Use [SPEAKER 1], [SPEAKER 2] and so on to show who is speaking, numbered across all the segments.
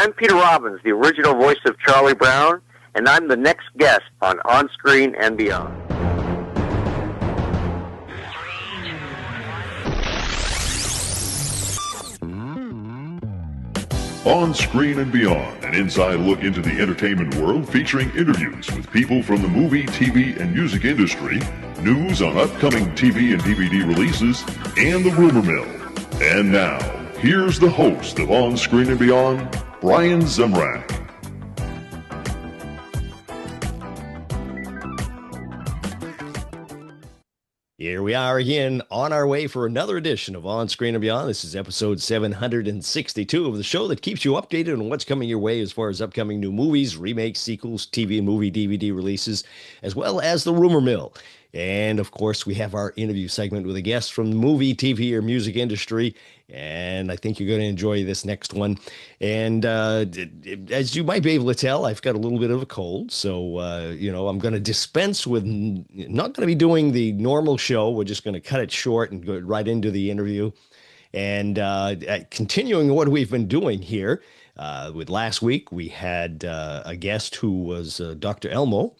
[SPEAKER 1] I'm Peter Robbins, the original voice of Charlie Brown, and I'm the next guest on Screen and Beyond.
[SPEAKER 2] On Screen and Beyond, an inside look into the entertainment world featuring interviews with people from the movie, TV, and music industry, news on upcoming TV and DVD releases, and the rumor mill. And now, here's the host of On Screen and Beyond, Brian Zemrak.
[SPEAKER 3] Here we are again on our way for another edition of On Screen and Beyond. This is episode 762 of the show that keeps you updated on what's coming your way as far as upcoming new movies, remakes, sequels, TV and movie DVD releases, as well as the rumor mill. And of course, we have our interview segment with a guest from the movie, TV, or music industry. And I think you're going to enjoy this next one. And as you might be able to tell, I've got a little bit of a cold. So, I'm going to dispense with not going to be doing the normal show. We're just going to cut it short and go right into the interview. And continuing what we've been doing here, with last week, we had a guest who was Dr. Elmo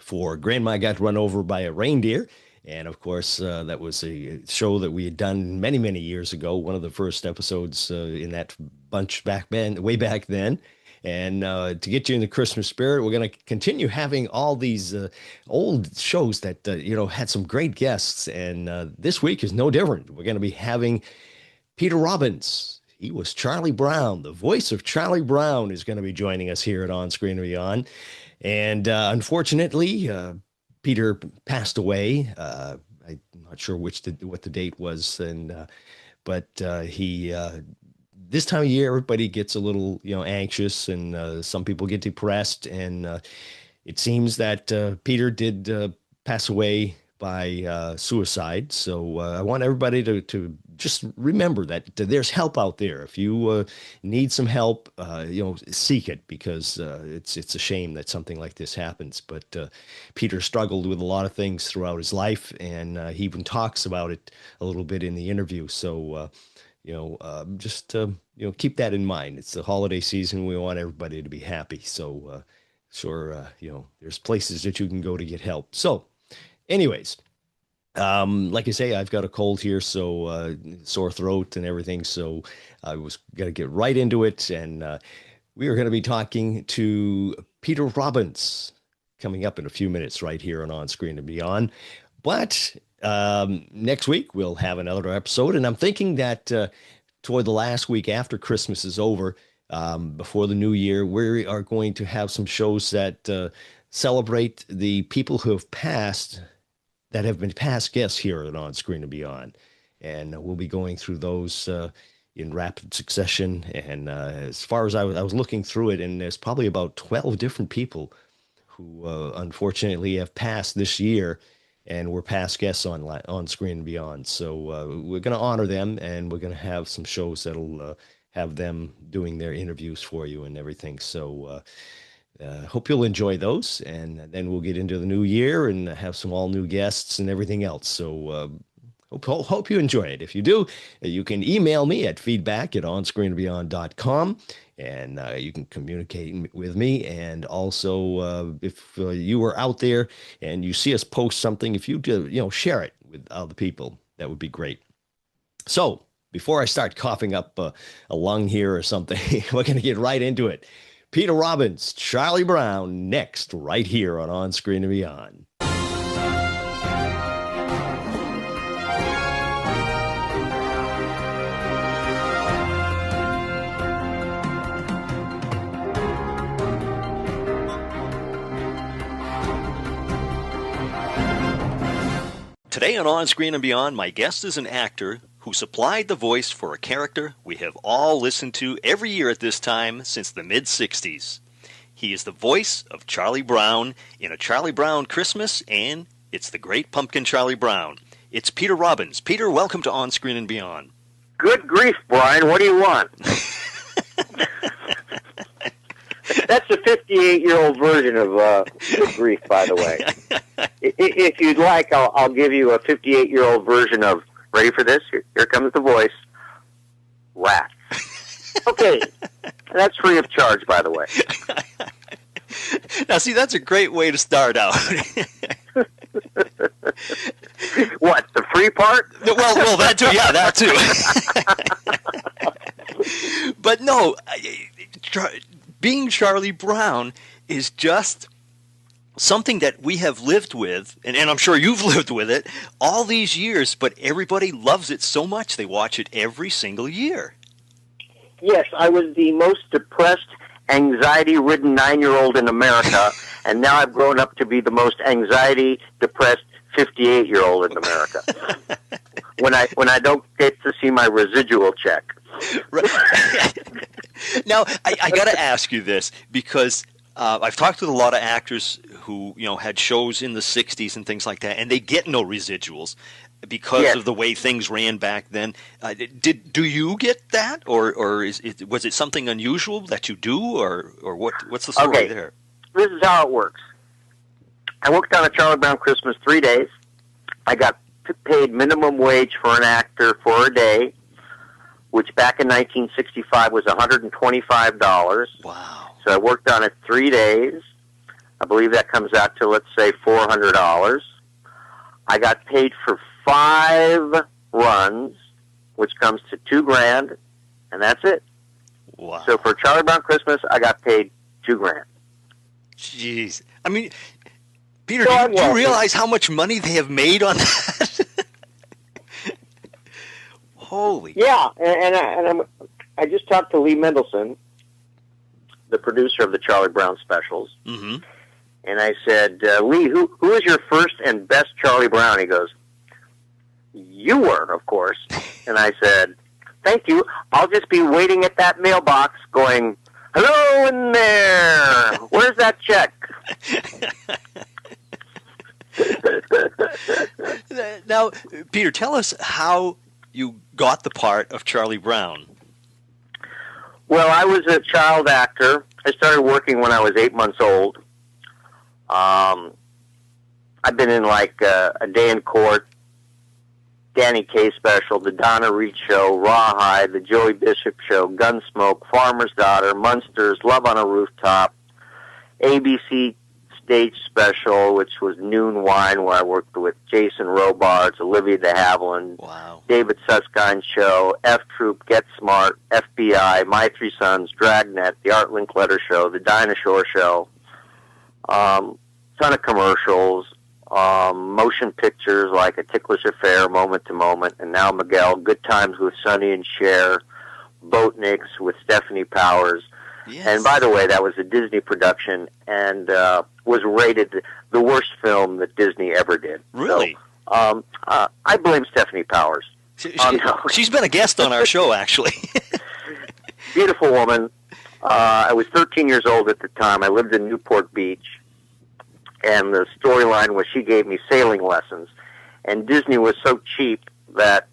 [SPEAKER 3] for Grandma Got Run Over by a Reindeer. And of course, that was a show that we had done many, many years ago. One of the first episodes in that bunch way back then. And to get you in the Christmas spirit, we're going to continue having all these old shows that, had some great guests. And this week is no different. We're going to be having Peter Robbins. He was Charlie Brown. The voice of Charlie Brown is going to be joining us here at On Screen and Beyond. And unfortunately, Peter passed away. I'm not sure what the date was, but he this time of year everybody gets a little anxious, and some people get depressed. And it seems that Peter did pass away by suicide. So I want everybody to just remember that there's help out there. If you need some help, seek it, because it's a shame that something like this happens. But Peter struggled with a lot of things throughout his life, and he even talks about it a little bit in the interview. So, just keep that in mind. It's the holiday season. We want everybody to be happy. So, there's places that you can go to get help. So, anyways, like I say, I've got a cold here, so sore throat and everything. So I was going to get right into it. And we are going to be talking to Peter Robbins coming up in a few minutes right here on Screen and Beyond. But next week, we'll have another episode. And I'm thinking that toward the last week after Christmas is over, before the new year, we are going to have some shows that celebrate the people who have passed, that have been past guests here at On Screen and Beyond. And we'll be going through those in rapid succession. And as far as I was looking through it, and there's probably about 12 different people who unfortunately have passed this year and were past guests on Screen and Beyond. So we're going to honor them, and we're going to have some shows that'll have them doing their interviews for you and everything. So hope you'll enjoy those, and then we'll get into the new year and have some all new guests and everything else. So hope you enjoy it. If you do, you can email me at feedback@onscreenandbeyond.com, and you can communicate with me. And also, if you are out there and you see us post something, if you do, share it with other people, that would be great. So before I start coughing up a lung here or something, we're going to get right into it. Peter Robbins, Charlie Brown, next, right here on Screen and Beyond. Today on Screen and Beyond, my guest is an actor who supplied the voice for a character we have all listened to every year at this time since the mid-'60s. He is the voice of Charlie Brown in A Charlie Brown Christmas and It's the Great Pumpkin Charlie Brown. It's Peter Robbins. Peter, welcome to On Screen and Beyond.
[SPEAKER 1] Good grief, Brian. What do you want? That's the 58-year-old version of good grief, by the way. If you'd like, I'll give you a 58-year-old version of, ready for this? Here comes the voice. Rats. Okay, And that's free of charge, by the way.
[SPEAKER 4] Now, see, that's a great way to start out.
[SPEAKER 1] What, the free part?
[SPEAKER 4] Well, that too. Yeah, that too. But no, being Charlie Brown is just something that we have lived with, and I'm sure you've lived with it, all these years, but everybody loves it so much they watch it every single year.
[SPEAKER 1] Yes, I was the most depressed, anxiety-ridden 9-year-old in America, and now I've grown up to be the most anxiety-depressed 58-year-old in America. when I don't get to see my residual check.
[SPEAKER 4] Right. Now, I got to ask you this, because I've talked with a lot of actors who had shows in the 60s and things like that, and they get no residuals because of the way things ran back then. Do you get that, or was it something unusual that you do, or what's the story there?
[SPEAKER 1] This is how it works. I worked on a Charlie Brown Christmas 3 days. I got paid minimum wage for an actor for a day, which back in 1965 was $125.
[SPEAKER 4] Wow.
[SPEAKER 1] So I worked on it 3 days. I believe that comes out to, let's say, $400. I got paid for 5 runs, which comes to $2,000, and that's it.
[SPEAKER 4] Wow.
[SPEAKER 1] So for Charlie Brown Christmas, I got paid $2,000.
[SPEAKER 4] Jeez. I mean, Peter, do you realize how much money they have made on that? Holy.
[SPEAKER 1] Yeah, and I just talked to Lee Mendelson, the producer of the Charlie Brown specials,
[SPEAKER 4] mm-hmm.
[SPEAKER 1] and I said, Lee, who is your first and best Charlie Brown? He goes, you were, of course. And I said, thank you. I'll just be waiting at that mailbox going, hello in there. Where's that check?
[SPEAKER 4] Now, Peter, tell us how you got the part of Charlie Brown.
[SPEAKER 1] Well, I was a child actor. I started working when I was 8 months old. I've been in like A Day in Court, Danny Kaye Special, The Donna Reed Show, Rawhide, The Joey Bishop Show, Gunsmoke, Farmer's Daughter, Munsters, Love on a Rooftop, ABC Stage Special, which was Noon Wine, where I worked with Jason Robards, Olivia de Havilland,
[SPEAKER 4] wow.
[SPEAKER 1] David Susskind Show, F Troop, Get Smart, FBI, My Three Sons, Dragnet, The Art Linkletter Show, The Dinah Shore Show, ton of commercials, motion pictures like A Ticklish Affair, Moment to Moment, and Now Miguel, Good Times with Sonny and Cher, Boatniks with Stephanie Powers.
[SPEAKER 4] Yes.
[SPEAKER 1] And by the way, that was a Disney production and was rated the worst film that Disney ever did.
[SPEAKER 4] Really?
[SPEAKER 1] So, I blame Stephanie Powers.
[SPEAKER 4] She's been a guest on our show, actually.
[SPEAKER 1] Beautiful woman. I was 13 years old at the time. I lived in Newport Beach. And the storyline was she gave me sailing lessons. And Disney was so cheap that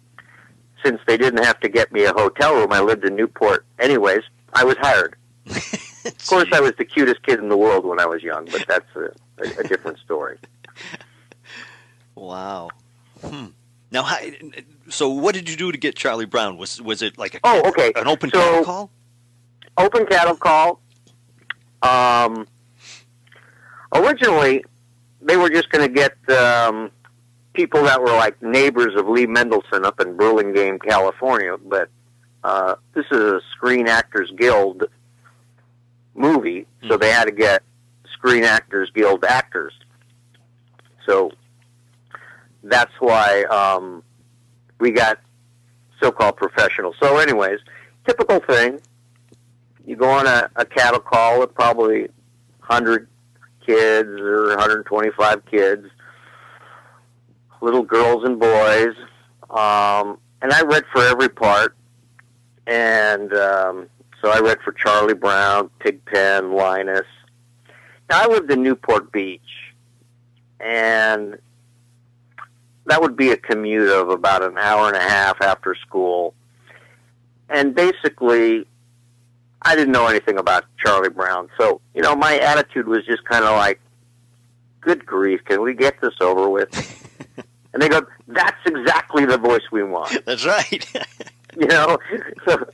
[SPEAKER 1] since they didn't have to get me a hotel room, I lived in Newport anyways, I was hired. Of course, I was the cutest kid in the world when I was young, but that's a different story.
[SPEAKER 4] Wow. Now, so what did you do to get Charlie Brown? Was it like an open cattle call?
[SPEAKER 1] Open cattle call. Originally, they were just going to get people that were like neighbors of Lee Mendelson up in Burlingame, California, but this is a Screen Actors Guild movie, so they had to get Screen Actors Guild actors. So that's why we got so-called professionals. So anyways, typical thing. You go on a cattle call with probably 100 kids or 125 kids, little girls and boys, and I read for every part, and so I read for Charlie Brown, Pigpen, Linus. Now, I lived in Newport Beach, and that would be a commute of about an hour and a half after school, and basically, I didn't know anything about Charlie Brown, so, my attitude was just kind of like, good grief, can we get this over with? And they go, that's exactly the voice we want.
[SPEAKER 4] That's right.
[SPEAKER 1] So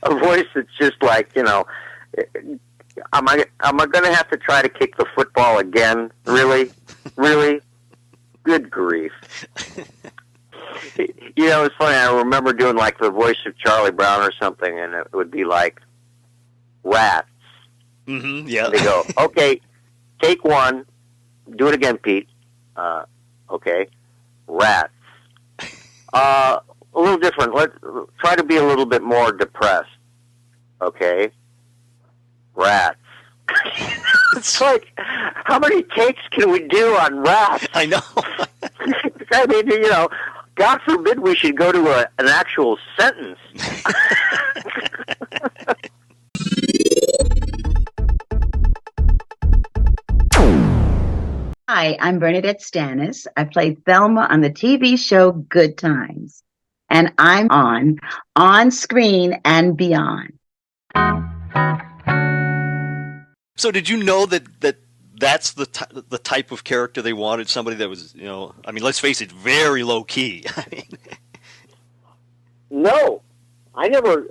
[SPEAKER 1] a voice that's just like, Am I going to have to try to kick the football again? Really? Really? Good grief. It's funny. I remember doing like the voice of Charlie Brown or something, and it would be like, rats.
[SPEAKER 4] Mm-hmm, yeah.
[SPEAKER 1] And they go, okay, take one. Do it again, Pete. Okay. Rats. A little different. Let's try to be a little bit more depressed. Okay. Rats. It's like, how many takes can we do on rats?
[SPEAKER 4] I know.
[SPEAKER 1] I mean, God forbid we should go to an actual sentence.
[SPEAKER 5] Hi, I'm Bernadette Stanis. I played Thelma on the TV show Good Times, and I'm on Screen and Beyond.
[SPEAKER 4] So did you know that's the type of character they wanted? Somebody that was, I mean, let's face it, very low key. I mean,
[SPEAKER 1] no, I never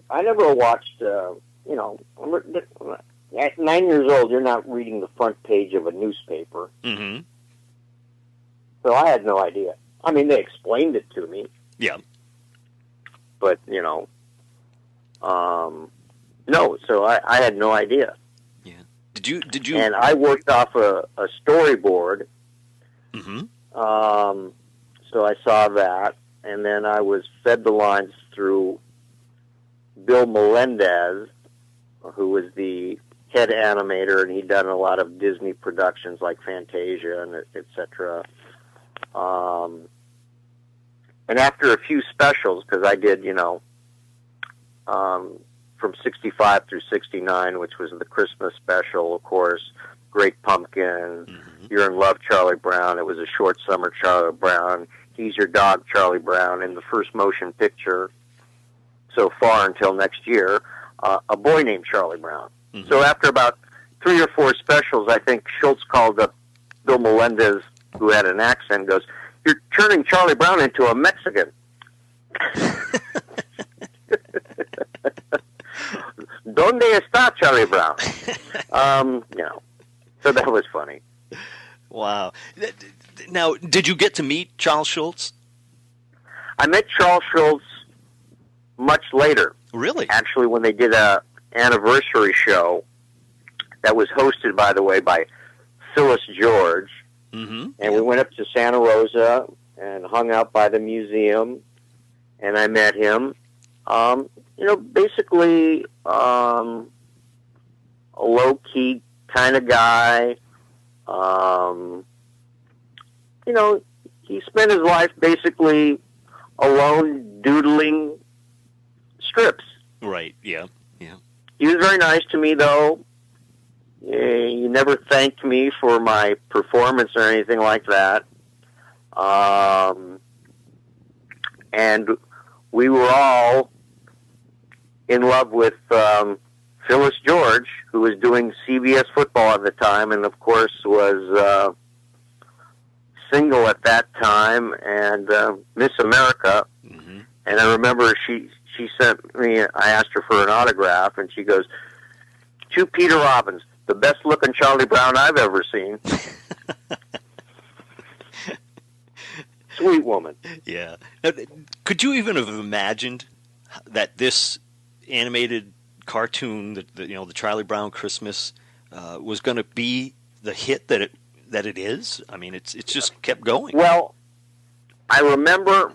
[SPEAKER 1] watched. At 9 years old, you're not reading the front page of a newspaper.
[SPEAKER 4] Mm-hmm.
[SPEAKER 1] So I had no idea. I mean, they explained it to me.
[SPEAKER 4] Yeah.
[SPEAKER 1] But no. So I had no idea.
[SPEAKER 4] Did you?
[SPEAKER 1] And I worked off a storyboard.
[SPEAKER 4] Mm-hmm.
[SPEAKER 1] So I saw that, and then I was fed the lines through Bill Melendez, who was the head animator, and he'd done a lot of Disney productions like Fantasia and etc. And after a few specials, because I did, from 65 through 69, which was the Christmas special, of course, Great Pumpkin,
[SPEAKER 4] Mm-hmm.
[SPEAKER 1] You're in Love, Charlie Brown. It was a short summer, Charlie Brown. He's Your Dog, Charlie Brown. And the first motion picture so far until next year, A Boy Named Charlie Brown.
[SPEAKER 4] Mm-hmm.
[SPEAKER 1] So after about 3 or 4 specials, I think Schultz called up Bill Melendez, who had an accent, goes, "You're turning Charlie Brown into a Mexican." ¿Dónde está Charlie Brown? So that was funny.
[SPEAKER 4] Wow. Now, did you get to meet Charles Schultz?
[SPEAKER 1] I met Charles Schultz much later.
[SPEAKER 4] Really?
[SPEAKER 1] Actually, when they did a anniversary show that was hosted, by the way, by Phyllis George.
[SPEAKER 4] Mm-hmm.
[SPEAKER 1] And we went up to Santa Rosa and hung out by the museum, and I met him. Basically a low-key kind of guy. He spent his life basically alone doodling strips.
[SPEAKER 4] Right, yeah.
[SPEAKER 1] He was very nice to me, though. He never thanked me for my performance or anything like that. And we were all in love with Phyllis George, who was doing CBS football at the time, and of course was single at that time, and Miss America.
[SPEAKER 4] Mm-hmm.
[SPEAKER 1] And I remember she sent me, I asked her for an autograph, and she goes, "To Peter Robbins, the best looking Charlie Brown I've ever seen." Sweet woman.
[SPEAKER 4] Yeah. Now, could you even have imagined that this animated cartoon, the Charlie Brown Christmas, was going to be the hit that it is? I mean, it's just kept going.
[SPEAKER 1] Well, I remember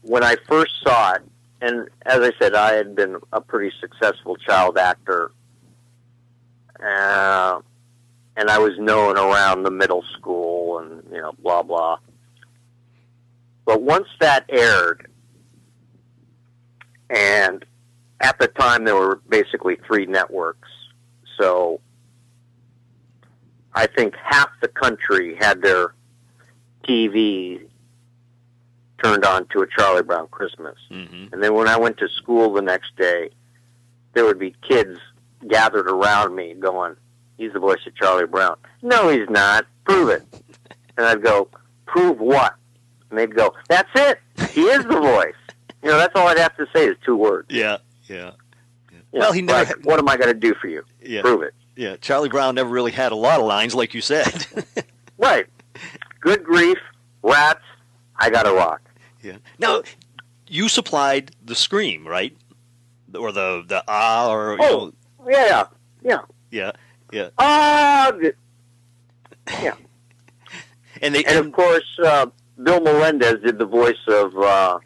[SPEAKER 1] when I first saw it, and as I said, I had been a pretty successful child actor, and I was known around the middle school and, blah, blah. But once that aired, and at the time there were basically 3 networks, so I think half the country had their TV turned on to A Charlie Brown Christmas.
[SPEAKER 4] Mm-hmm.
[SPEAKER 1] And then when I went to school the next day, there would be kids gathered around me going, "He's the voice of Charlie Brown." "No, he's not. Prove it." And I'd go, "Prove what?" And they'd go, "That's it. He is the voice." That's all I'd have to say is 2 words.
[SPEAKER 4] Yeah. Well, he never.
[SPEAKER 1] Like, what am I going to do for you?
[SPEAKER 4] Yeah.
[SPEAKER 1] Prove it.
[SPEAKER 4] Yeah, Charlie Brown never really had a lot of lines, like you said.
[SPEAKER 1] Right. Good grief, rats, I got to rock.
[SPEAKER 4] Yeah. Now, you supplied the scream, right? Or the or you know.
[SPEAKER 1] Yeah.
[SPEAKER 4] Yeah.
[SPEAKER 1] Yeah.
[SPEAKER 4] Yeah. And
[SPEAKER 1] of course, Bill Melendez did the voice of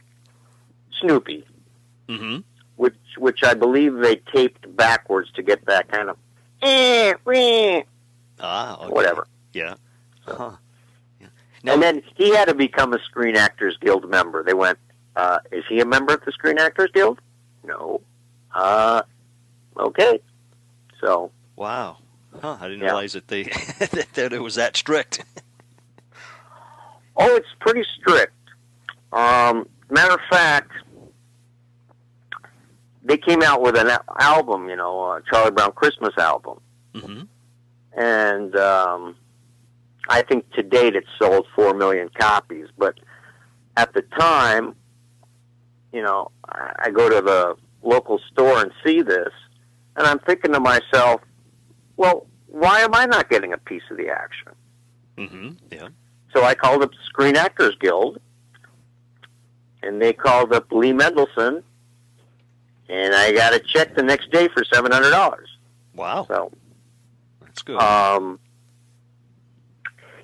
[SPEAKER 1] Snoopy,
[SPEAKER 4] mm-hmm.
[SPEAKER 1] which I believe they taped backwards to get that kind of
[SPEAKER 4] okay.
[SPEAKER 1] whatever.
[SPEAKER 4] Yeah. Huh. Yeah.
[SPEAKER 1] And then he had to become a Screen Actors Guild member. They went, is he a member of the Screen Actors Guild? No. Okay. So.
[SPEAKER 4] Wow. Huh, I didn't realize that they that it was that strict.
[SPEAKER 1] Oh, it's pretty strict. Matter of fact, they came out with an album, Charlie Brown Christmas album.
[SPEAKER 4] Mm-hmm.
[SPEAKER 1] And I think to date it's sold 4 million copies. But at the time, I go to the local store and see this, and I'm thinking to myself, well, why am I not getting a piece of the action?
[SPEAKER 4] Mm-hmm. Yeah.
[SPEAKER 1] So I called up the Screen Actors Guild, and they called up Lee Mendelson, and I got a check the next day for $700.
[SPEAKER 4] Wow.
[SPEAKER 1] So
[SPEAKER 4] that's good.
[SPEAKER 1] And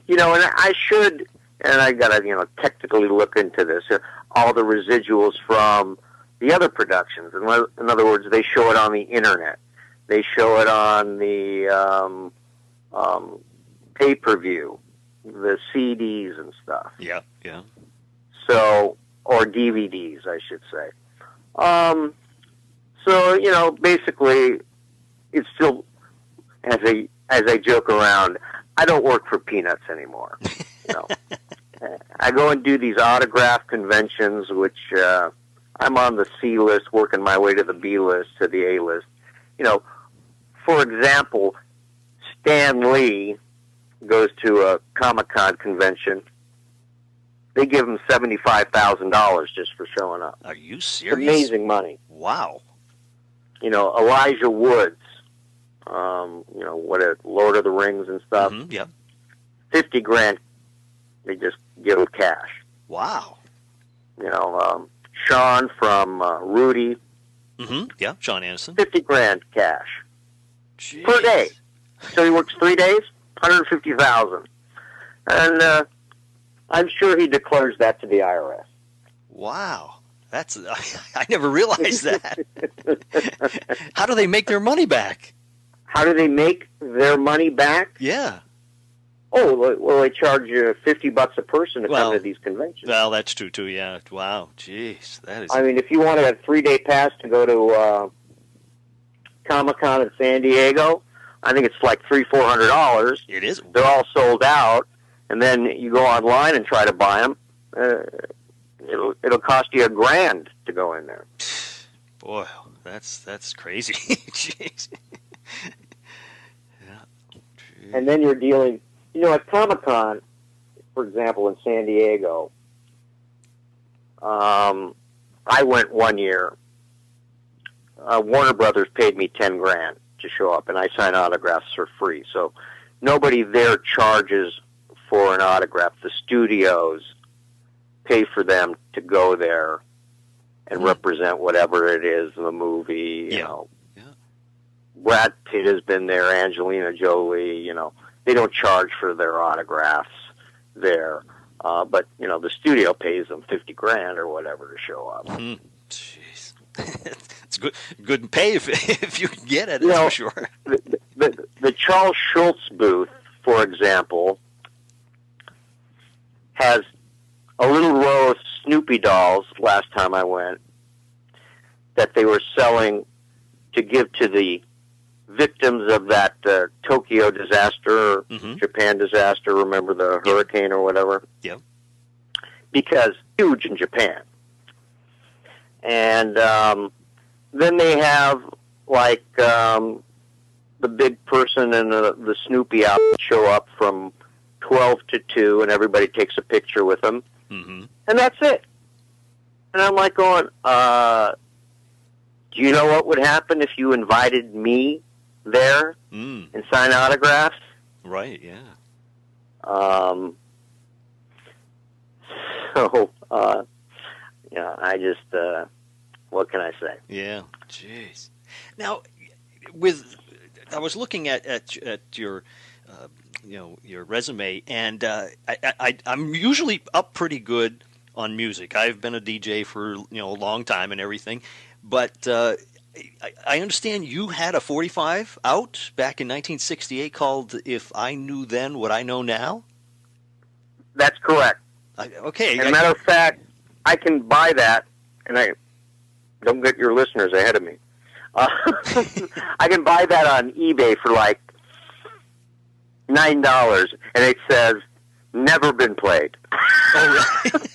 [SPEAKER 1] I should, and I got to, technically look into this, all the residuals from the other productions. In other words, they show it on the internet. They show it on the pay-per-view, the CDs and stuff.
[SPEAKER 4] Yeah, yeah.
[SPEAKER 1] So, or DVDs, I should say. So, basically, it's still, as I joke around, I don't work for peanuts anymore. I go and do these autograph conventions, which I'm on the C list, working my way to the B list, to the A list. For example, Stan Lee goes to a Comic-Con convention. They give him $75,000 just for showing up.
[SPEAKER 4] Are you serious?
[SPEAKER 1] Amazing money.
[SPEAKER 4] Wow.
[SPEAKER 1] Elijah Woods, Lord of the Rings and stuff.
[SPEAKER 4] Mm-hmm, yeah.
[SPEAKER 1] $50,000, they just give him cash.
[SPEAKER 4] Wow.
[SPEAKER 1] Sean from Rudy.
[SPEAKER 4] Mm-hmm. Yeah, Sean Anderson.
[SPEAKER 1] $50,000 cash.
[SPEAKER 4] Jeez.
[SPEAKER 1] Per day. So he works 3 days, $150,000. And I'm sure he declares that to the IRS.
[SPEAKER 4] Wow. I never realized that. How do they make their money back?
[SPEAKER 1] How do they make their money back?
[SPEAKER 4] Yeah.
[SPEAKER 1] Oh, well, they charge you $50 a person to come to these conventions.
[SPEAKER 4] Well, that's true, too, yeah. Wow. Jeez. That is...
[SPEAKER 1] I mean, if you wanted a 3-day pass to go to Comic-Con in San Diego, I think it's like $300-400.
[SPEAKER 4] It is.
[SPEAKER 1] They're all sold out, and then you go online and try to buy them. It'll cost you $1,000 to go in there.
[SPEAKER 4] Boy, that's crazy. Jeez. Yeah.
[SPEAKER 1] And then you're dealing, at Comic-Con, for example, in San Diego. I went one year. Warner Brothers paid me $10,000 to show up, and I sign autographs for free. So nobody there charges for an autograph. The studios pay for them to go there and represent whatever it is in the movie. You know, Brad Pitt has been there, Angelina Jolie. They don't charge for their autographs there, but the studio pays them $50,000 or whatever to show up.
[SPEAKER 4] Mm-hmm. Jeez. It's good pay if you can get it, that's for sure.
[SPEAKER 1] The Charles Schultz booth, for example, has a little row of Snoopy dolls last time I went that they were selling to give to the victims of that Tokyo disaster, Japan disaster, remember the hurricane or whatever?
[SPEAKER 4] Yeah.
[SPEAKER 1] Because huge in Japan. And then they have, like, the big person and the Snoopy outfit show up from 12 to 2, and everybody takes a picture with them. Mm-hmm. And that's it. And I'm like going, Do you know what would happen if you invited me there and sign autographs?
[SPEAKER 4] Right, yeah.
[SPEAKER 1] Yeah, I just, what can I say?
[SPEAKER 4] Yeah, jeez. Now, I was looking at your, your resume, and I'm usually up pretty good on music. I've been a DJ for a long time and everything, but I understand you had a 45 out back in 1968 called "If I Knew Then What I Know Now."
[SPEAKER 1] That's correct.
[SPEAKER 4] Okay.
[SPEAKER 1] As a matter of fact, I can buy that, and I don't get your listeners ahead of me. I can buy that on eBay for like $9, and it says "Never been played."
[SPEAKER 4] Oh, really?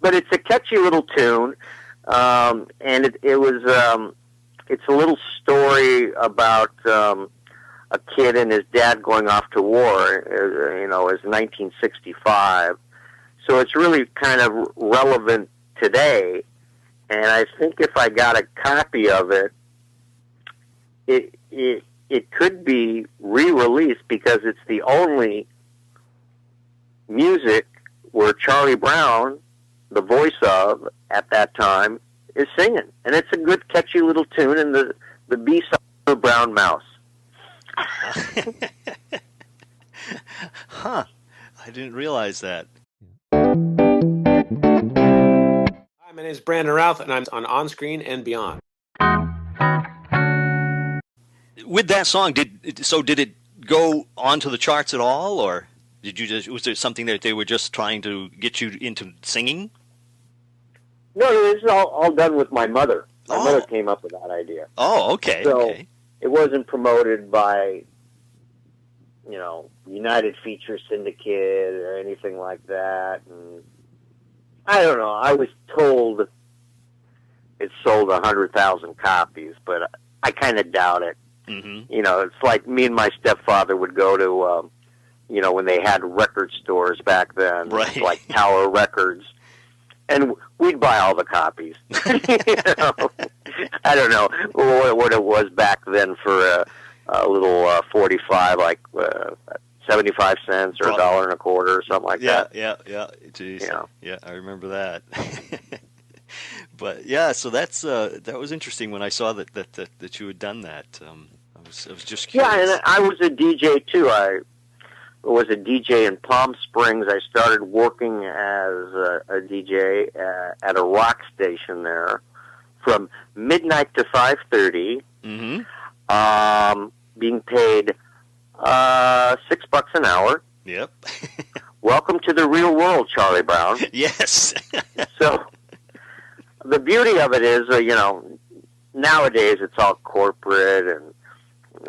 [SPEAKER 1] But it's a catchy little tune, and it was it's a little story about a kid and his dad going off to war. It's 1965, so it's really kind of relevant today. And I think if I got a copy of it, it could be re-released because it's the only music where Charlie Brown, the voice of at that time, is singing. And it's a good, catchy little tune, and the B-side of Brown Mouse.
[SPEAKER 4] Huh. I didn't realize that.
[SPEAKER 6] Hi, my name is Brandon Routh, and I'm on Screen and Beyond.
[SPEAKER 4] With that song, did it go onto the charts at all, or was there something that they were just trying to get you into singing?
[SPEAKER 1] No, this is all done with my mother. My mother came up with that idea.
[SPEAKER 4] Oh, okay.
[SPEAKER 1] So
[SPEAKER 4] okay.
[SPEAKER 1] It wasn't promoted by, United Feature Syndicate or anything like that. And I don't know. I was told it sold 100,000 copies, but I kind of doubt it.
[SPEAKER 4] Mm-hmm.
[SPEAKER 1] It's like me and my stepfather would go to, when they had record stores back then,
[SPEAKER 4] right.
[SPEAKER 1] like Tower Records, and we'd buy all the copies. I don't know what it was back then for a little 45, like 75 cents or $1.25 or something like that.
[SPEAKER 4] Yeah. Jeez.
[SPEAKER 1] Yeah.
[SPEAKER 4] Yeah, I remember that. But yeah, so that was interesting when I saw that you had done that. I was just curious. Yeah,
[SPEAKER 1] and I was a DJ too. I was a DJ in Palm Springs. I started working as a DJ at a rock station there from midnight to 5:30.
[SPEAKER 4] Mm-hmm.
[SPEAKER 1] Being paid $6 an hour.
[SPEAKER 4] Yep.
[SPEAKER 1] Welcome to the real world, Charlie Brown.
[SPEAKER 4] Yes.
[SPEAKER 1] So the beauty of it is, nowadays it's all corporate and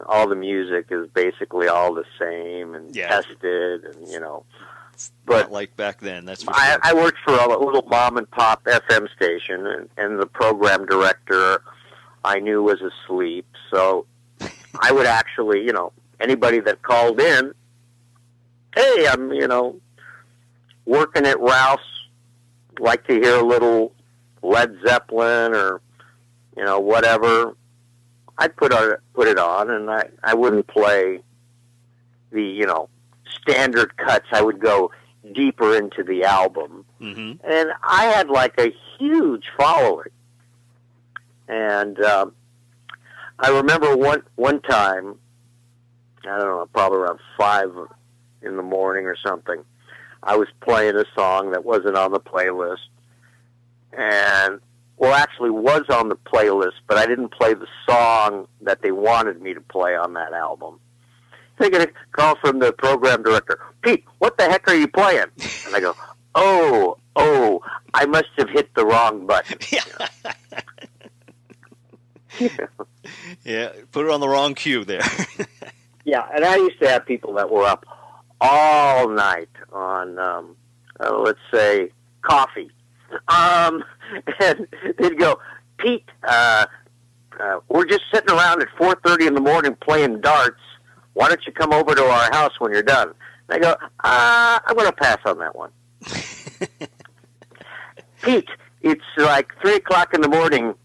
[SPEAKER 1] all the music is basically all the same and tested and,
[SPEAKER 4] But not like back then, that's for sure.
[SPEAKER 1] I worked for a little mom and pop FM station, and the program director I knew was asleep, so I would actually, anybody that called in, hey, I'm, working at Ralph's, like to hear a little Led Zeppelin or, whatever. I'd put it on, and I wouldn't play the, standard cuts. I would go deeper into the album.
[SPEAKER 4] Mm-hmm.
[SPEAKER 1] And I had like a huge following. And I remember one time, I don't know, probably around 5 in the morning or something, I was playing a song that wasn't on the playlist. And, well, actually was on the playlist, but I didn't play the song that they wanted me to play on that album. They get a call from the program director, Pete, what the heck are you playing? And I go, oh, I must have hit the wrong button.
[SPEAKER 4] Yeah, put it on the wrong cue there.
[SPEAKER 1] Yeah, and I used to have people that were up all night on, let's say, coffee. And they'd go, Pete, we're just sitting around at 4:30 in the morning playing darts. Why don't you come over to our house when you're done? And I go, I'm going to pass on that one. Pete, it's like 3 o'clock in the morning.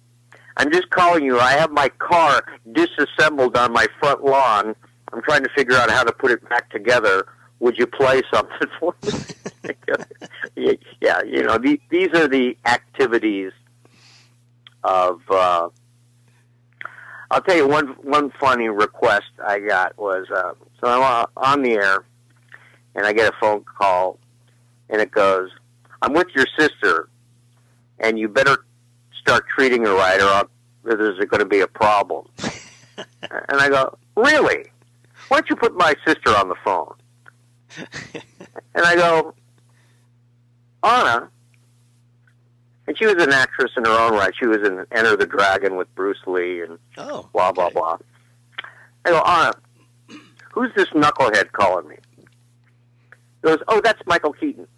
[SPEAKER 1] I'm just calling you. I have my car disassembled on my front lawn. I'm trying to figure out how to put it back together. Would you play something for me? Yeah, you know, these are the activities of... I'll tell you one funny request I got was, so I'm on the air, and I get a phone call, and it goes, I'm with your sister, and you better start treating her right, or there's going to be a problem. And I go, really? Why don't you put my sister on the phone? And I go, Anna, and she was an actress in her own right. She was in Enter the Dragon with Bruce Lee and blah, blah, blah. I go, Anna, who's this knucklehead calling me? He goes, oh, that's Michael Keaton.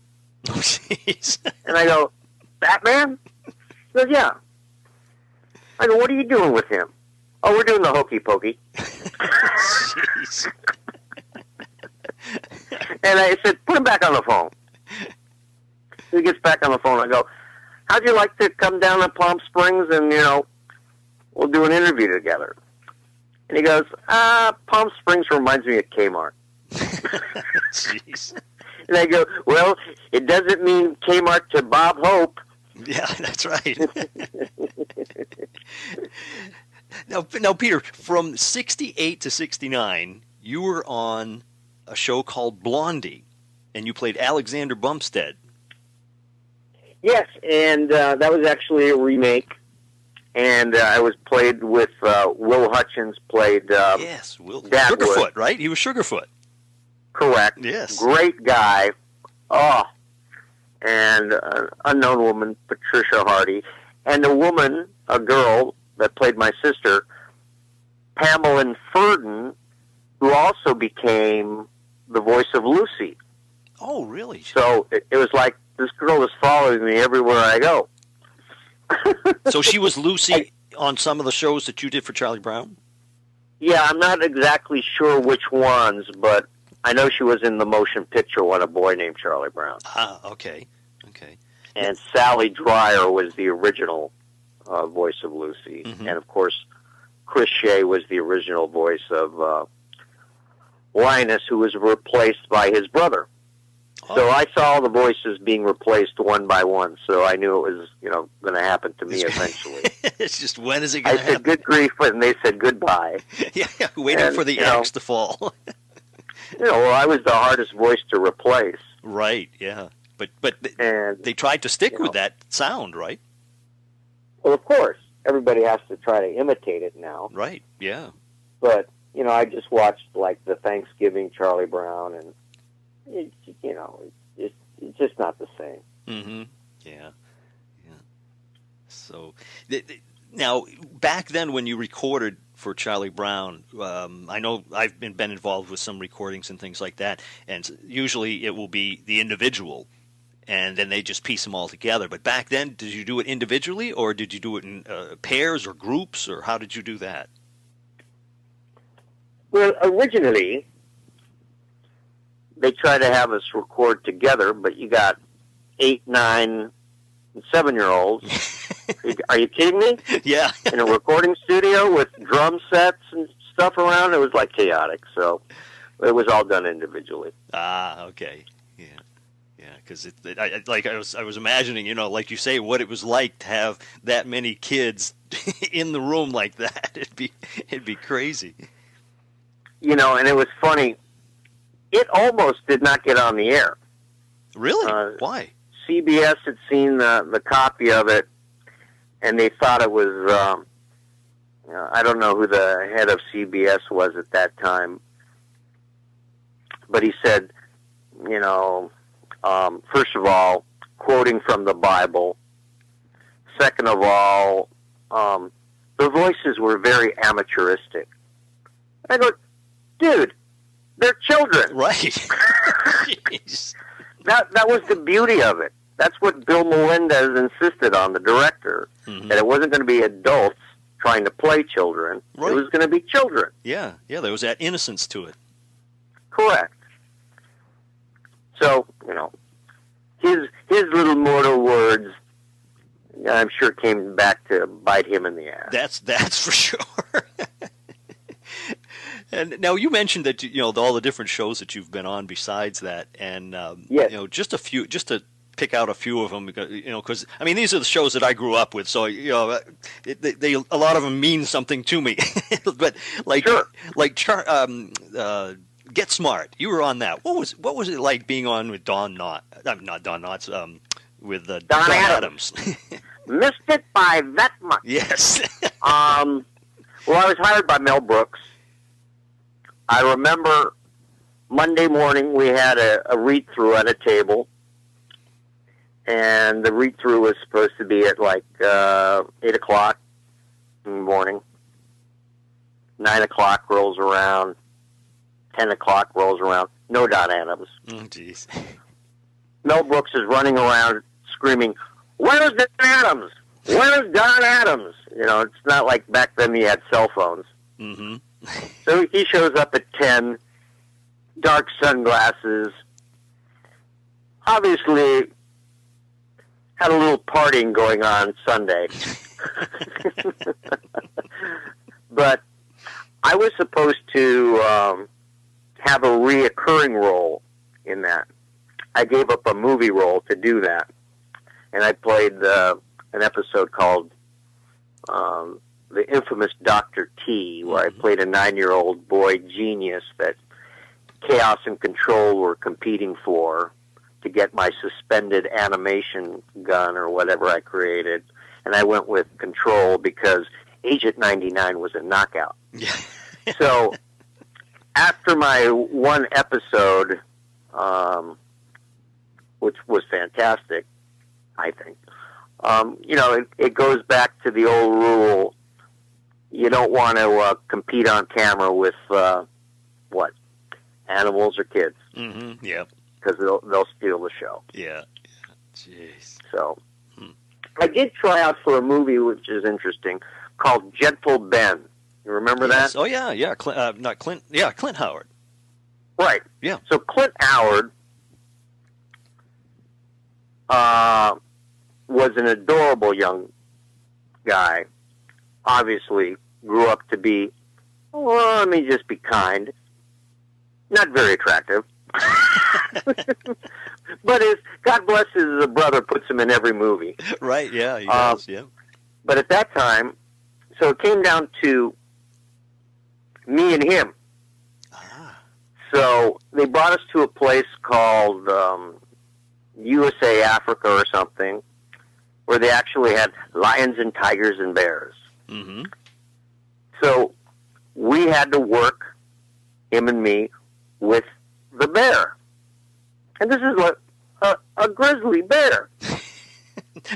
[SPEAKER 4] Oh, jeez.
[SPEAKER 1] And I go, Batman? He goes, yeah. I go, what are you doing with him? Oh, we're doing the hokey pokey.
[SPEAKER 4] Jeez.
[SPEAKER 1] And I said, put him back on the phone. He gets back on the phone. I go, how'd you like to come down to Palm Springs and, you know, we'll do an interview together? And he goes, Palm Springs reminds me of Kmart.
[SPEAKER 4] Jeez.
[SPEAKER 1] And I go, well, it doesn't mean Kmart to Bob Hope.
[SPEAKER 4] Yeah, that's right. Now, Peter, from 68 to 69, you were on a show called Blondie, and you played Alexander Bumstead.
[SPEAKER 1] Yes, and that was actually a remake. And I was played with Will Hutchins played
[SPEAKER 4] yes, Will
[SPEAKER 1] Dad
[SPEAKER 4] Sugarfoot,
[SPEAKER 1] Wood.
[SPEAKER 4] Right? He was Sugarfoot.
[SPEAKER 1] Correct.
[SPEAKER 4] Yes.
[SPEAKER 1] Great guy. Oh, and unknown woman, Patricia Hardy, and a girl that played my sister, Pamela Furden, who also became the voice of Lucy.
[SPEAKER 4] Oh, really?
[SPEAKER 1] So it was like this girl is following me everywhere I go.
[SPEAKER 4] So she was Lucy on some of the shows that you did for Charlie Brown?
[SPEAKER 1] Yeah, I'm not exactly sure which ones, but I know she was in the motion picture one, A Boy Named Charlie Brown.
[SPEAKER 4] Ah, okay.
[SPEAKER 1] And Sally Dreyer was the original voice of Lucy.
[SPEAKER 4] Mm-hmm.
[SPEAKER 1] And, of course, Chris Shea was the original voice of Linus, who was replaced by his brother.
[SPEAKER 4] Oh.
[SPEAKER 1] So I saw all the voices being replaced one by one, so I knew it was, you know, going to happen to me eventually.
[SPEAKER 4] It's just, when is it going to
[SPEAKER 1] I said,
[SPEAKER 4] happen?
[SPEAKER 1] good grief, and they said goodbye.
[SPEAKER 4] Yeah, waiting for the axe to fall.
[SPEAKER 1] Well, I was the hardest voice to replace.
[SPEAKER 4] Right, yeah. But
[SPEAKER 1] And
[SPEAKER 4] they tried to stick with that sound, right?
[SPEAKER 1] Well, of course, everybody has to try to imitate it now.
[SPEAKER 4] Right, yeah.
[SPEAKER 1] But, you know, I just watched, like, the Thanksgiving Charlie Brown, and, it's just not the same.
[SPEAKER 4] Mm-hmm. Yeah. So, now, back then when you recorded for Charlie Brown, I know I've been involved with some recordings and things like that, and usually it will be the individual, and then they just piece them all together. But back then, did you do it individually, or did you do it in pairs or groups, or how did you do that?
[SPEAKER 1] Well, originally, they tried to have us record together, but you got 8, 9, and 7-year-olds. Are you kidding me?
[SPEAKER 4] Yeah.
[SPEAKER 1] In a recording studio with drum sets and stuff around, it was like chaotic. So it was all done individually.
[SPEAKER 4] Ah, okay. Yeah, because I was imagining, like you say, what it was like to have that many kids in the room like that. It'd be crazy.
[SPEAKER 1] And it was funny. It almost did not get on the air.
[SPEAKER 4] Really? Why?
[SPEAKER 1] CBS had seen the copy of it, and they thought it was, I don't know who the head of CBS was at that time, but he said, first of all, quoting from the Bible. Second of all, the voices were very amateuristic. I go, dude, they're children.
[SPEAKER 4] Right. Jeez.
[SPEAKER 1] That was the beauty of it. That's what Bill Melendez insisted on, the director, that it wasn't going to be adults trying to play children.
[SPEAKER 4] Right.
[SPEAKER 1] It was going to be children.
[SPEAKER 4] Yeah, there was that innocence to it.
[SPEAKER 1] Correct. So, his little mortal words, I'm sure came back to bite him in the ass.
[SPEAKER 4] That's for sure. And now you mentioned that all the different shows that you've been on besides that, and
[SPEAKER 1] Yes.
[SPEAKER 4] just to pick out a few of them, because I mean these are the shows that I grew up with, so they a lot of them mean something to me. But
[SPEAKER 1] Sure.
[SPEAKER 4] Get Smart, you were on that. What was it like being on with not Don Knotts, with Don Adams?
[SPEAKER 1] Missed it by that much.
[SPEAKER 4] Yes.
[SPEAKER 1] Well, I was hired by Mel Brooks. I remember Monday morning we had a read-through at a table, and the read-through was supposed to be at 8 o'clock in the morning. 9 o'clock rolls around. 10 o'clock rolls around. No Don Adams.
[SPEAKER 4] Oh, jeez.
[SPEAKER 1] Mel Brooks is running around screaming, "Where's Don Adams? Where's Don Adams?" It's not like back then you had cell phones.
[SPEAKER 4] Mm-hmm.
[SPEAKER 1] So he shows up at 10, dark sunglasses, obviously had a little partying going on Sunday. But I was supposed to have a reoccurring role in that. I gave up a movie role to do that. And I played an episode called The Infamous Dr. T, where I played a 9-year-old boy genius that Chaos and Control were competing for to get my suspended animation gun or whatever I created. And I went with Control because Agent 99 was a knockout.
[SPEAKER 4] Yeah.
[SPEAKER 1] So after my one episode, which was fantastic, I think, it goes back to the old rule. You don't want to compete on camera with, animals or kids.
[SPEAKER 4] Mm-hmm. Yep.
[SPEAKER 1] Because they'll steal the show.
[SPEAKER 4] Yeah. Jeez.
[SPEAKER 1] So I did try out for a movie which is interesting called Gentle Ben. You remember that?
[SPEAKER 4] Oh, yeah. Clint Howard.
[SPEAKER 1] Right.
[SPEAKER 4] Yeah.
[SPEAKER 1] So Clint Howard was an adorable young guy. Obviously grew up to be, let me just be kind, not very attractive. But God bless his brother puts him in every movie.
[SPEAKER 4] Right, yeah, he does, yeah.
[SPEAKER 1] But at that time, so it came down to me and him. So they brought us to a place called USA Africa or something, where they actually had lions and tigers and bears.
[SPEAKER 4] Mm-hmm.
[SPEAKER 1] So we had to work, him and me, with the bear. And this is a grizzly bear.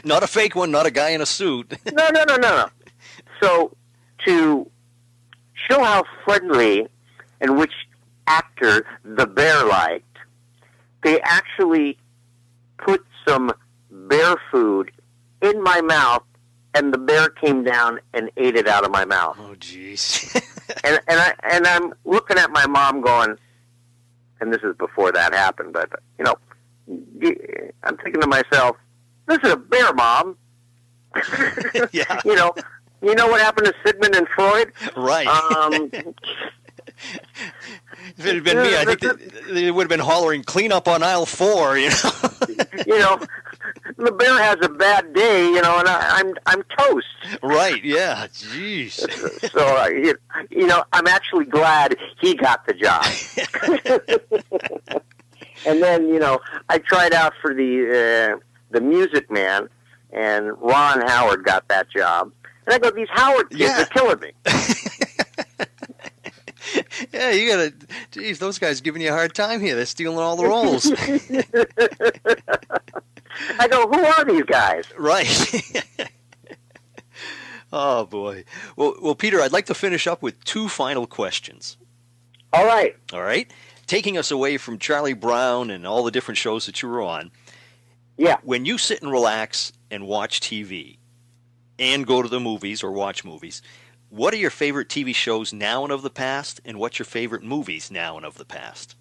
[SPEAKER 4] Not a fake one, not a guy in a suit.
[SPEAKER 1] No. So to show how friendly and which actor the bear liked, they actually put some bear food in my mouth, and the bear came down and ate it out of my mouth.
[SPEAKER 4] Oh, jeez.
[SPEAKER 1] and I'm looking at my mom going, and this is before that happened, but I'm thinking to myself, this is a bear, Mom.
[SPEAKER 4] Yeah.
[SPEAKER 1] You know what happened to Sigmund and Freud?
[SPEAKER 4] Right. If it had been me, I think they would have been hollering, "Clean up on aisle 4,"
[SPEAKER 1] The bear has a bad day, and I'm toast.
[SPEAKER 4] Right, yeah, jeez.
[SPEAKER 1] So, I'm actually glad he got the job. And then, I tried out for the Music Man, and Ron Howard got that job. And I go, these Howard kids are killing me.
[SPEAKER 4] Yeah, you gotta. Geez, those guys giving you a hard time here. They're stealing all the roles.
[SPEAKER 1] I go, who are these guys?
[SPEAKER 4] Right. Oh boy. Well, Peter, I'd like to finish up with 2 final questions.
[SPEAKER 1] All right.
[SPEAKER 4] All right. Taking us away from Charlie Brown and all the different shows that you were on.
[SPEAKER 1] Yeah.
[SPEAKER 4] When you sit and relax and watch TV, and go to the movies or watch movies, what are your favorite TV shows now and of the past, and what's your favorite movies now and of the past?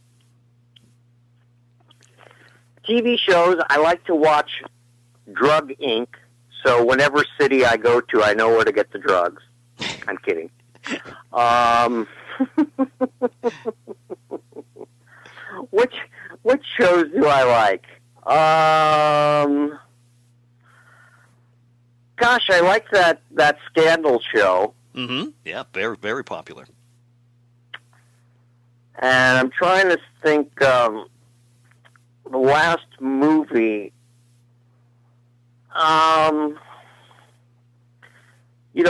[SPEAKER 1] TV shows, I like to watch Drug Inc., So whenever city I go to, I know where to get the drugs. I'm kidding. Which shows do I like? Gosh, I like that Scandal show.
[SPEAKER 4] Mm-hmm. Yeah, very, very popular.
[SPEAKER 1] And I'm trying to think, the last movie,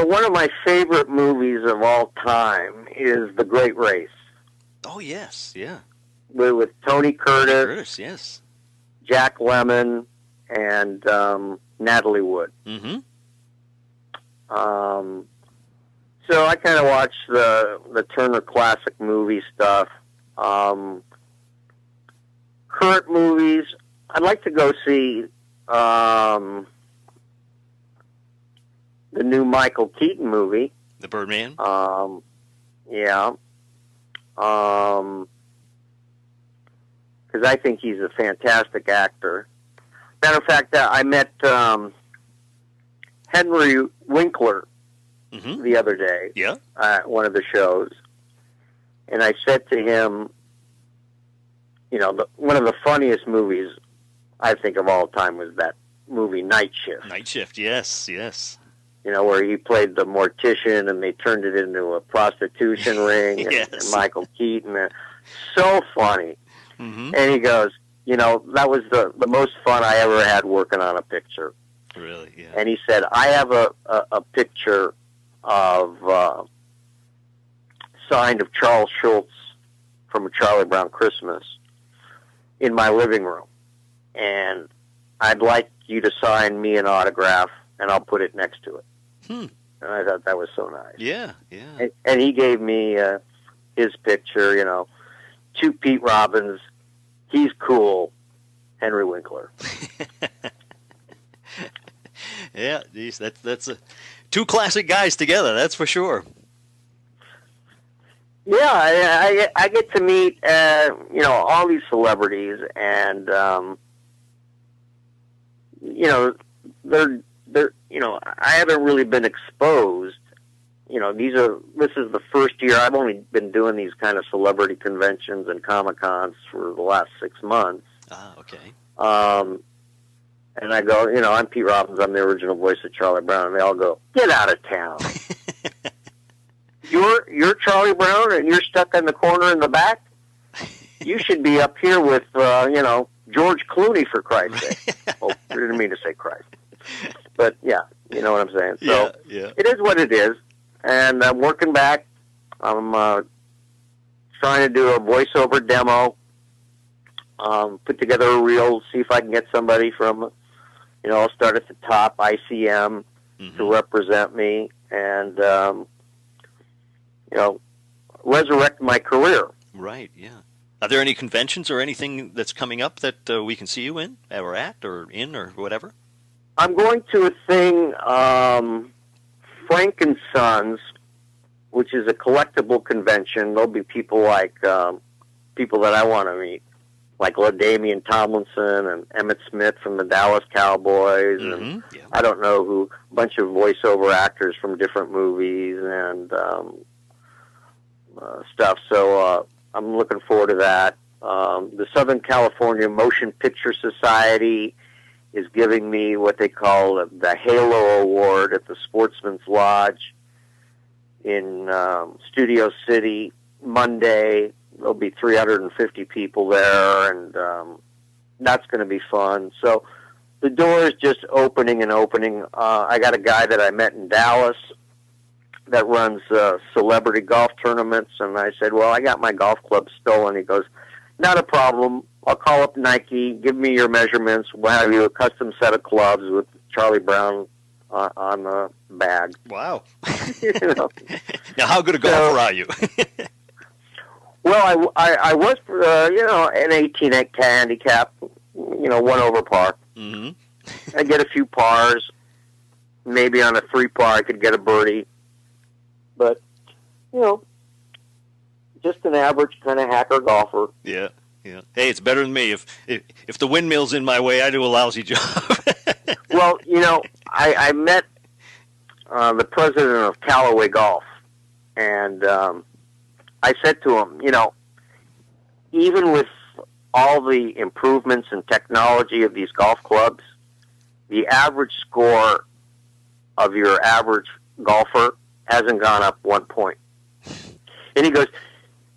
[SPEAKER 1] one of my favorite movies of all time is The Great Race.
[SPEAKER 4] Oh, yes, yeah.
[SPEAKER 1] With Tony Curtis,
[SPEAKER 4] Yes.
[SPEAKER 1] Jack Lemmon, and Natalie Wood.
[SPEAKER 4] Mm-hmm.
[SPEAKER 1] So I kind of watch the Turner Classic movie stuff. Current movies, I'd like to go see the new Michael Keaton movie.
[SPEAKER 4] The Birdman?
[SPEAKER 1] Yeah. Because I think he's a fantastic actor. Matter of fact, I met Henry Winkler the other day at one of the shows, and I said to him, one of the funniest movies I think of all time was that movie Night Shift.
[SPEAKER 4] Night Shift, yes.
[SPEAKER 1] Where he played the mortician and they turned it into a prostitution ring.
[SPEAKER 4] Yes.
[SPEAKER 1] And Michael Keaton. So funny.
[SPEAKER 4] Mm-hmm.
[SPEAKER 1] And he goes, that was the most fun I ever had working on a picture.
[SPEAKER 4] Really, yeah.
[SPEAKER 1] And he said, I have a picture of signed of Charles Schultz from A Charlie Brown Christmas in my living room. And I'd like you to sign me an autograph, and I'll put it next to it. And I thought that was so nice.
[SPEAKER 4] Yeah.
[SPEAKER 1] And he gave me his picture, to Pete Robbins. He's cool. Henry Winkler.
[SPEAKER 4] Yeah, geez, that's two classic guys together, that's for sure.
[SPEAKER 1] Yeah, I get to meet all these celebrities, and they're I haven't really been exposed. This is the first year I've only been doing these kind of celebrity conventions and Comic-Cons for the last 6 months.
[SPEAKER 4] Ah, okay.
[SPEAKER 1] And I go, I'm Pete Robbins. I'm the original voice of Charlie Brown. And they all go, get out of town. You're Charlie Brown and you're stuck in the corner in the back? You should be up here with, George Clooney, for Christ's sake. Oh, I didn't mean to say Christ. But, yeah, you know what I'm saying. So
[SPEAKER 4] yeah.
[SPEAKER 1] It is what it is. And I'm working back. I'm trying to do a voiceover demo, put together a reel, see if I can get somebody from, I'll start at the top, ICM, to represent me, and, resurrect my career.
[SPEAKER 4] Right, yeah. Are there any conventions or anything that's coming up that we can see you in, or at, or in, or whatever?
[SPEAKER 1] I'm going to a thing, Frank & Sons, which is a collectible convention. There'll be people like people that I want to meet, like LaDainian Tomlinson and Emmett Smith from the Dallas Cowboys, and I don't know who, a bunch of voiceover actors from different movies and stuff. So I'm looking forward to that. The Southern California Motion Picture Society is giving me what they call the Halo Award at the Sportsman's Lodge in Studio City Monday. There'll be 350 people there, and that's going to be fun. So the door is just opening and opening. I got a guy that I met in Dallas that runs celebrity golf tournaments, and I said, well, I got my golf club stolen. He goes, not a problem. I'll call up Nike, give me your measurements. We'll have you a custom set of clubs with Charlie Brown on the bag.
[SPEAKER 4] Wow. Now, how good a golfer are you?
[SPEAKER 1] Well, I was, an 18 handicap, one over par. I get a few pars. Maybe on a 3-par I could get a birdie. But, just an average kind of hacker golfer.
[SPEAKER 4] Yeah. Hey, it's better than me. If the windmill's in my way, I do a lousy job.
[SPEAKER 1] Well, I met the president of Callaway Golf, and I said to him, even with all the improvements and technology of these golf clubs, the average score of your average golfer hasn't gone up 1 point. And he goes,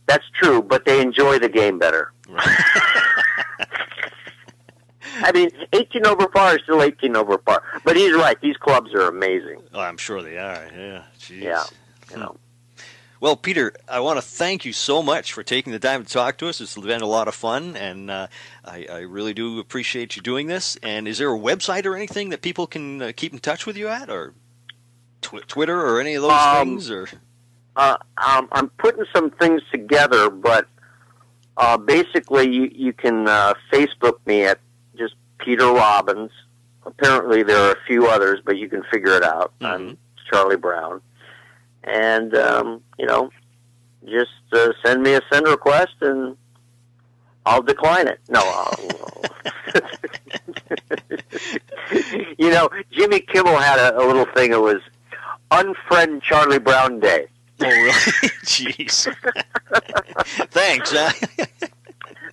[SPEAKER 1] that's true, but they enjoy the game better. I mean, 18 over par is still 18 over par. But he's right. These clubs are amazing.
[SPEAKER 4] Oh, I'm sure they are. Yeah. Jeez.
[SPEAKER 1] Yeah.
[SPEAKER 4] Well, Peter, I want to thank you so much for taking the time to talk to us. It's been a lot of fun, and I really do appreciate you doing this. And is there a website or anything that people can keep in touch with you at, or Twitter or any of those things? Or
[SPEAKER 1] I'm putting some things together, but basically you can Facebook me at just Peter Robbins. Apparently there are a few others, but you can figure it out. Mm-hmm. I'm Charlie Brown. And, just send me a send request and I'll decline it. No, Jimmy Kimmel had a little thing. It was Unfriend Charlie Brown Day.
[SPEAKER 4] Oh, really? Jeez. Thanks.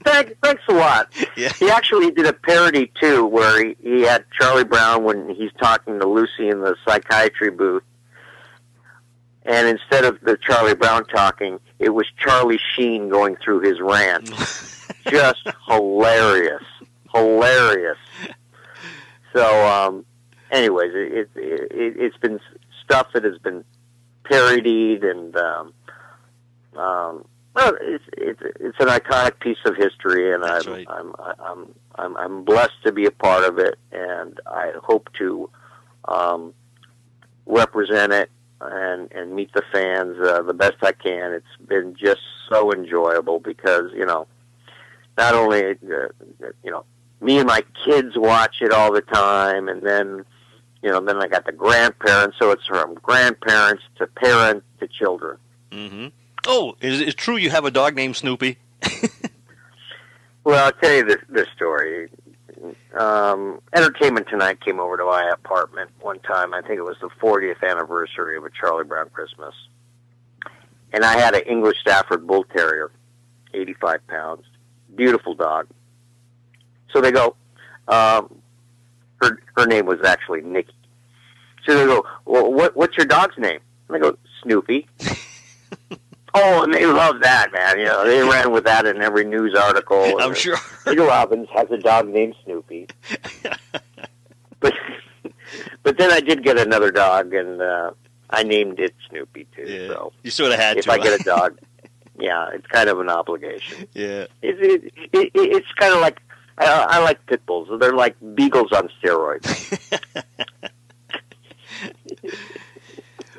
[SPEAKER 1] Thanks a lot.
[SPEAKER 4] Yeah.
[SPEAKER 1] He actually did a parody, too, where he had Charlie Brown when he's talking to Lucy in the psychiatry booth. And instead of the Charlie Brown talking, it was Charlie Sheen going through his rant. Just hilarious. So, anyways, it's been stuff that has been parodied, and it's an iconic piece of history, and
[SPEAKER 4] That's right.
[SPEAKER 1] I'm blessed to be a part of it, and I hope to represent it and meet the fans the best I can. It's been just so enjoyable because, not only, me and my kids watch it all the time, and then, then I got the grandparents, so it's from grandparents to parent to children.
[SPEAKER 4] Mm-hmm. Oh, is it true you have a dog named Snoopy?
[SPEAKER 1] Well, I'll tell you this story. Entertainment Tonight came over to my apartment one time. I think it was the 40th anniversary of A Charlie Brown Christmas. And I had an English Stafford Bull Terrier, 85 pounds, beautiful dog. So they go, her name was actually Nikki. So they go, well, what's your dog's name? And I go, Snoopy. Oh, and they love that, man. They ran with that in every news article.
[SPEAKER 4] I'm sure.
[SPEAKER 1] Peter Robbins has a dog named Snoopy. But then I did get another dog, and I named it Snoopy, too.
[SPEAKER 4] Yeah.
[SPEAKER 1] So
[SPEAKER 4] you sort of had
[SPEAKER 1] if
[SPEAKER 4] to.
[SPEAKER 1] I get a dog, yeah, it's kind of an obligation.
[SPEAKER 4] Yeah.
[SPEAKER 1] It's kind of like, I like pit bulls. They're like beagles on steroids.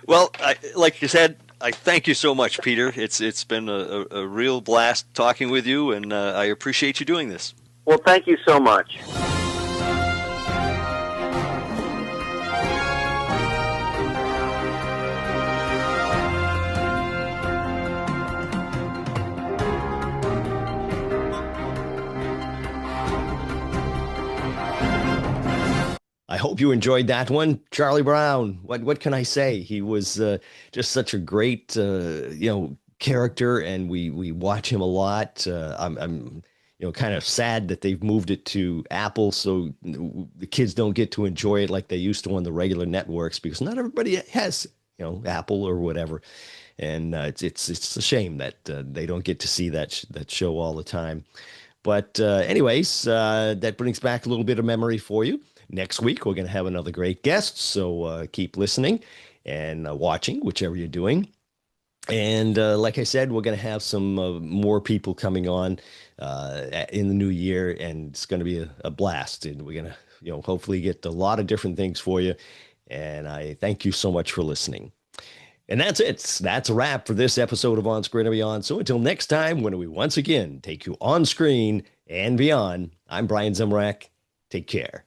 [SPEAKER 4] Well, like you said, I thank you so much, Peter. It's been a real blast talking with you, and I appreciate you doing this.
[SPEAKER 1] Well, thank you so much.
[SPEAKER 3] I hope you enjoyed that one. Charlie Brown, what can I say? He was just such a great, character, and we watch him a lot. I'm kind of sad that they've moved it to Apple, so the kids don't get to enjoy it like they used to on the regular networks, because not everybody has, Apple or whatever. And it's a shame that they don't get to see that show all the time. But anyways, that brings back a little bit of memory for you. Next week, we're going to have another great guest, so keep listening and watching, whichever you're doing. And like I said, we're going to have some more people coming on in the new year, and it's going to be a blast. And we're going to, hopefully get a lot of different things for you. And I thank you so much for listening. And that's it. That's a wrap for this episode of On Screen and Beyond. So until next time, when we once again take you on screen and beyond, I'm Brian Zemrak. Take care.